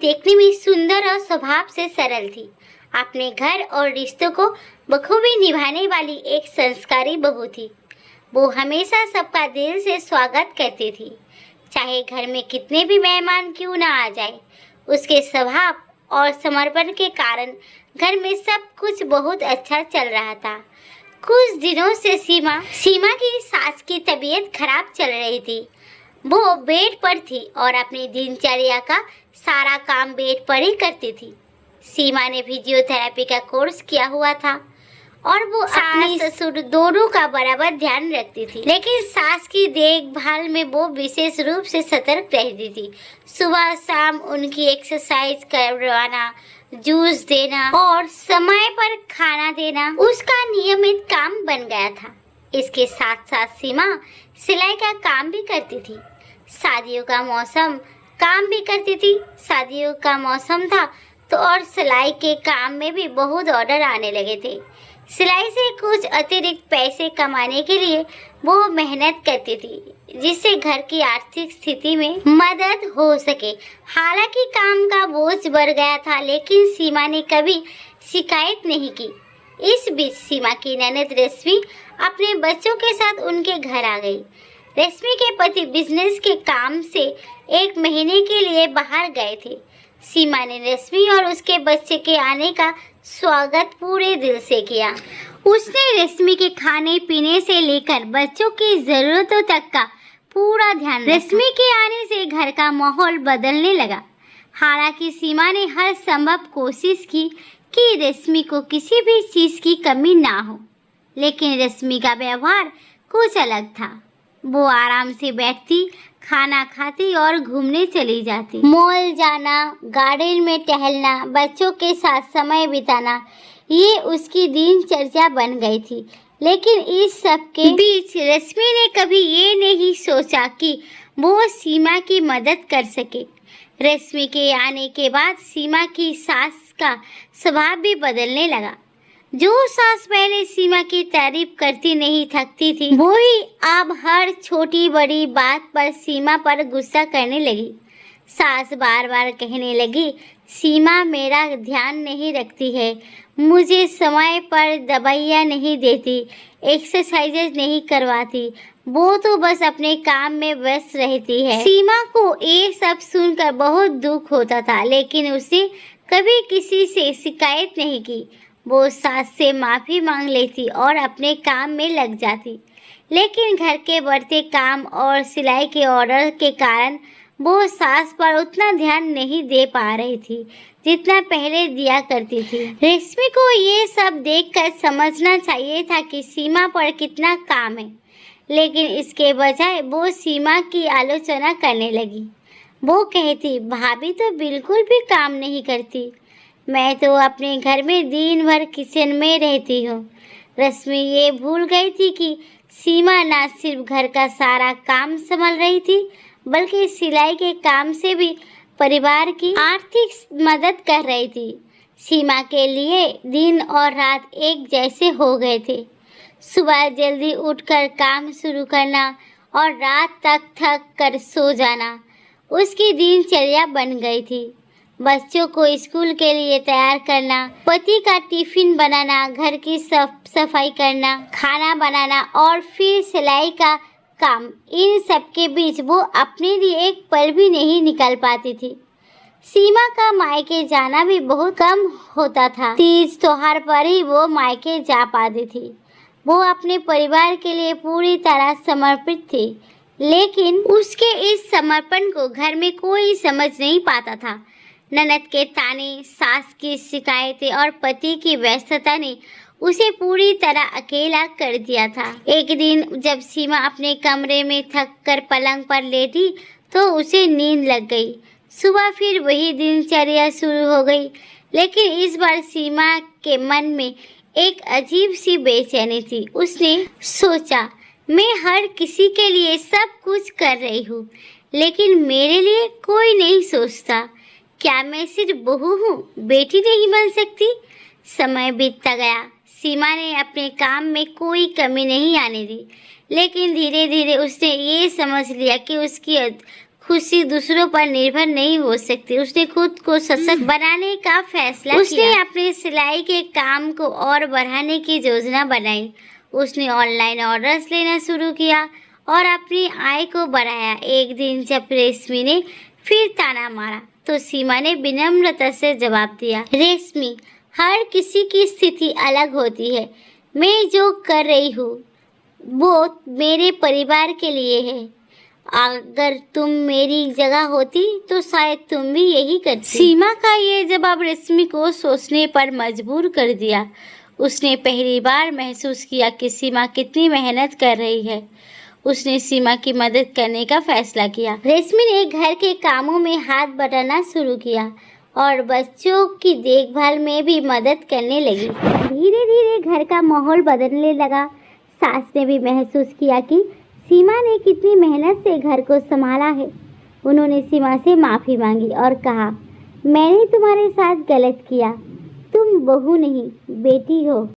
देखने में सुंदर और स्वभाव से सरल थी। अपने घर और रिश्तों को बखूबी निभाने वाली एक संस्कारी बहू थी। वो हमेशा सबका दिल से स्वागत करती थी, चाहे घर में कितने भी मेहमान क्यों ना आ जाए। उसके स्वभाव और समर्पण के कारण घर में सब कुछ बहुत अच्छा चल रहा था। कुछ दिनों से सीमा की सास की तबीयत खराब चल रही थी। वो बेड पर थी और अपनी दिनचर्या का सारा काम बेड पर ही करती थी। सीमा ने फिजियोथेरेपी का कोर्स किया हुआ था और वो अपने ससुर दोनों का बराबर ध्यान रखती थी, लेकिन सास की देखभाल में वो विशेष रूप से सतर्क रहती थी। सुबह शाम उनकी एक्सरसाइज करवाना, जूस देना और समय पर खाना देना उसका नियमित काम बन गया था। इसके साथ साथ सीमा सिलाई का काम भी करती थी। शादियों का मौसम काम भी करती थी। शादियों का मौसम था तो और सिलाई के काम में भी बहुत ऑर्डर आने लगे थे। सिलाई से कुछ अतिरिक्त पैसे कमाने के लिए वो मेहनत करती थी, जिससे घर की आर्थिक स्थिति में मदद हो सके। हालांकि काम का बोझ बढ़ गया था, लेकिन सीमा ने कभी शिकायत नहीं की। इस बीच सीमा की ननद रश्मि अपने बच्चों के साथ उनके घर आ गई। रश्मि के पति बिजनेस के काम से 1 महीने के लिए बाहर गए थे। सीमा ने रश्मि और उसके बच्चे के आने का स्वागत पूरे दिल से किया। उसने रश्मि के खाने पीने से लेकर बच्चों की जरूरतों तक का पूरा ध्यान रखा। रश्मि के आने से घर का माहौल बदलने लगा। हालांकि सीमा ने हर संभव कोशिश की कि रश्मि को किसी भी चीज की कमी ना हो, लेकिन रश्मि का व्यवहार कुछ अलग था। वो आराम से बैठती, खाना खाती और घूमने चली जाती। मॉल जाना, गार्डन में टहलना, बच्चों के साथ समय बिताना, ये उसकी दिनचर्या बन गई थी। लेकिन इस सब के बीच रश्मि ने कभी ये नहीं सोचा कि वो सीमा की मदद कर सके। रश्मि के आने के बाद सीमा की सास का स्वभाव भी बदलने लगा। जो सास पहले सीमा की तारीफ करती नहीं थकती थी, वो ही अब हर छोटी बड़ी बात पर सीमा पर गुस्सा करने लगी। सास बार बार कहने लगी, सीमा मेरा ध्यान नहीं रखती है, मुझे समय पर दवाइयाँ नहीं देती, एक्सरसाइजेज नहीं करवाती, वो तो बस अपने काम में व्यस्त रहती है। सीमा को ये सब सुनकर बहुत दुख होता था, लेकिन उसने कभी किसी से शिकायत नहीं की। वो सास से माफ़ी मांग लेती और अपने काम में लग जाती। लेकिन घर के बढ़ते काम और सिलाई के ऑर्डर के कारण वो सास पर उतना ध्यान नहीं दे पा रही थी जितना पहले दिया करती थी। रश्मि को ये सब देखकर समझना चाहिए था कि सीमा पर कितना काम है, लेकिन इसके बजाय वो सीमा की आलोचना करने लगी। वो कहती, भाभी तो बिल्कुल भी काम नहीं करती, मैं तो अपने घर में दिन भर किचन में रहती हूँ। रश्मि ये भूल गई थी कि सीमा न सिर्फ घर का सारा काम संभाल रही थी, बल्कि सिलाई के काम से भी परिवार की आर्थिक मदद कर रही थी। सीमा के लिए दिन और रात एक जैसे हो गए थे। सुबह जल्दी उठकर काम शुरू करना और रात तक थक कर सो जाना उसकी दिनचर्या बन गई थी। बच्चों को स्कूल के लिए तैयार करना, पति का टिफिन बनाना, घर की सफाई करना, खाना बनाना और फिर सिलाई का काम, इन सब के बीच वो अपने लिए एक पल भी नहीं निकाल पाती थी। सीमा का मायके जाना भी बहुत कम होता था। तीज त्योहार पर ही वो मायके जा पाती थी। वो अपने परिवार के लिए पूरी तरह समर्पित थी, लेकिन उसके इस समर्पण को घर में कोई समझ नहीं पाता था। ननद के ताने, सास की शिकायतें और पति की व्यस्तता ने उसे पूरी तरह अकेला कर दिया था। एक दिन जब सीमा अपने कमरे में थक कर पलंग पर लेटी तो उसे नींद लग गई। सुबह फिर वही दिनचर्या शुरू हो गई, लेकिन इस बार सीमा के मन में एक अजीब सी बेचैनी थी। उसने सोचा, मैं हर किसी के लिए सब कुछ कर रही हूँ, लेकिन मेरे लिए कोई नहीं सोचता। क्या मैं सिर्फ बहू हूँ, बेटी नहीं बन सकती? समय बीतता गया। सीमा ने अपने काम में कोई कमी नहीं आने दी, लेकिन धीरे धीरे उसने ये समझ लिया कि उसकी खुशी दूसरों पर निर्भर नहीं हो सकती। उसने खुद को सशक्त बनाने का फैसला किया। उसने अपने सिलाई के काम को और बढ़ाने की योजना बनाई। उसने ऑनलाइन ऑर्डर्स लेना शुरू किया और अपनी आय को बढ़ाया। एक दिन जब रेशमी ने फिर ताना मारा तो सीमा ने विनम्रता से जवाब दिया, रेशमी, हर किसी की स्थिति अलग होती है। मैं जो कर रही हूँ वो मेरे परिवार के लिए है। अगर तुम मेरी जगह होती तो शायद तुम भी यही करती। सीमा का ये जवाब रेशमी को सोचने पर मजबूर कर दिया। उसने पहली बार महसूस किया कि सीमा कितनी मेहनत कर रही है। उसने सीमा की मदद करने का फैसला किया। रेशमी ने घर के कामों में हाथ बटाना शुरू किया और बच्चों की देखभाल में भी मदद करने लगी। धीरे धीरे घर का माहौल बदलने लगा। सास ने भी महसूस किया कि सीमा ने कितनी मेहनत से घर को संभाला है। उन्होंने सीमा से माफ़ी मांगी और कहा, मैंने तुम्हारे साथ गलत किया। तुम बहू नहीं, बेटी हो।